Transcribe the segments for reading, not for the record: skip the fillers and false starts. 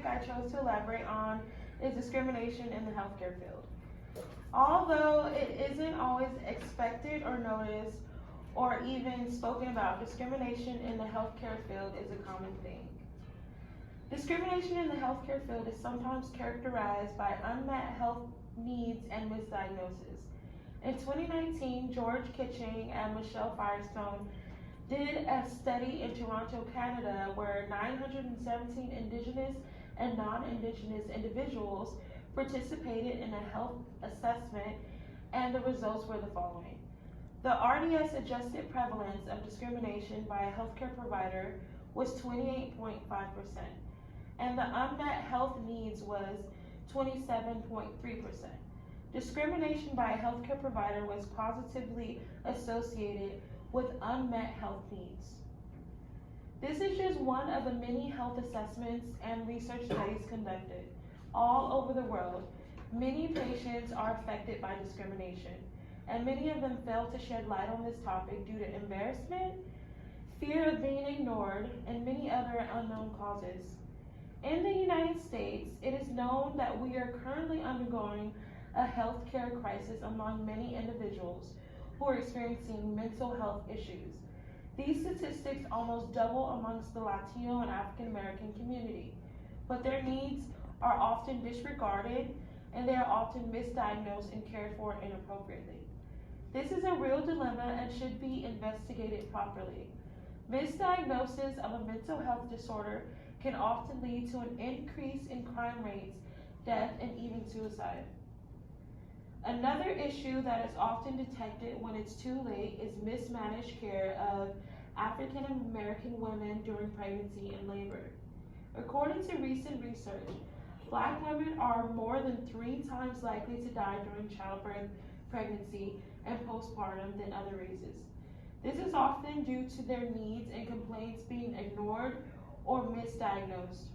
I chose to elaborate on is discrimination in the healthcare field. Although it isn't always expected or noticed or even spoken about, discrimination in the healthcare field is a common thing. Discrimination in the healthcare field is sometimes characterized by unmet health needs and misdiagnosis. In 2019, George Kitching and Michelle Firestone did a study in Toronto, Canada, where 917 Indigenous and non-Indigenous individuals participated in a health assessment, and the results were the following. The RDS adjusted prevalence of discrimination by a healthcare provider was 28.5%, and the unmet health needs was 27.3%. Discrimination by a healthcare provider was positively associated with unmet health needs. This is just one of the many health assessments and research studies conducted all over the world. Many patients are affected by discrimination, and many of them fail to shed light on this topic due to embarrassment, fear of being ignored, and many other unknown causes. In the United States, it is known that we are currently undergoing a healthcare crisis among many individuals who are experiencing mental health issues. These statistics almost double amongst the Latino and African American community, but their needs are often disregarded and they are often misdiagnosed and cared for inappropriately. This is a real dilemma and should be investigated properly. Misdiagnosis of a mental health disorder can often lead to an increase in crime rates, death, and even suicide. Another issue that is often detected when it's too late is mismanaged care of African American women during pregnancy and labor. According to recent research, Black women are more than 3 times likely to die during childbirth, pregnancy, and postpartum than other races. This is often due to their needs and complaints being ignored or misdiagnosed.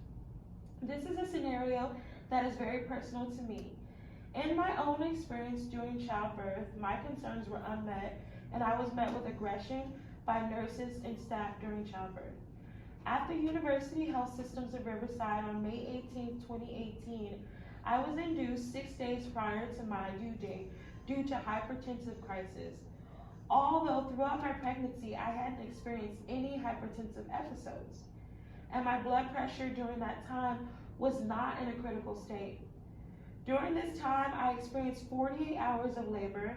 This is a scenario that is very personal to me. In my own experience during childbirth, my concerns were unmet, and I was met with aggression by nurses and staff during childbirth. At the University Health Systems of Riverside on May 18, 2018, I was induced 6 days prior to my due date due to hypertensive crisis. Although throughout my pregnancy, I hadn't experienced any hypertensive episodes, and my blood pressure during that time was not in a critical state. During this time, I experienced 48 hours of labor,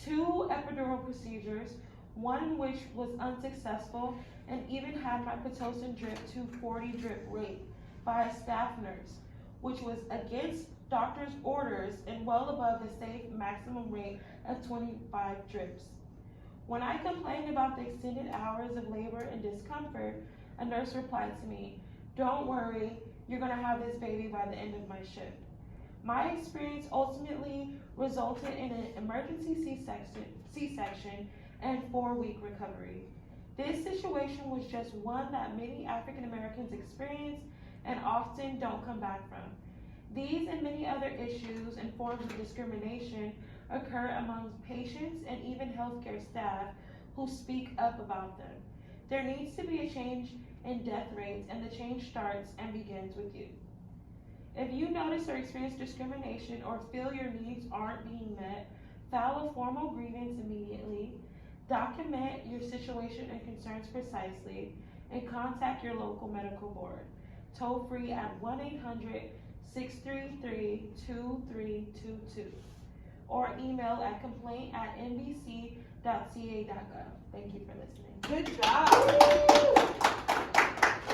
2 epidural procedures, one in which was unsuccessful, and even had my Pitocin drip to 40 drip rate by a staff nurse, which was against doctor's orders and well above the safe maximum rate of 25 drips. When I complained about the extended hours of labor and discomfort, a nurse replied to me, "Don't worry, you're gonna have this baby by the end of my shift." My experience ultimately resulted in an emergency C-section and 4-week recovery. This situation was just one that many African Americans experience and often don't come back from. These and many other issues and forms of discrimination occur among patients and even healthcare staff who speak up about them. There needs to be a change in death rates, and the change starts and begins with you. If you notice or experience discrimination or feel your needs aren't being met, file a formal grievance immediately, document your situation and concerns precisely, and contact your local medical board, toll free at 1-800-633-2322, or email at complaint@nbc.ca.gov. Thank you for listening. Good job.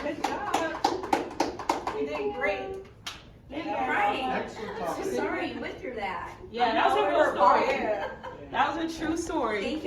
Good job. You did great. Yeah, Right. Excellent talk. So sorry you went through that. Yeah, that was a real story. Yeah. That was a true story. Thank you.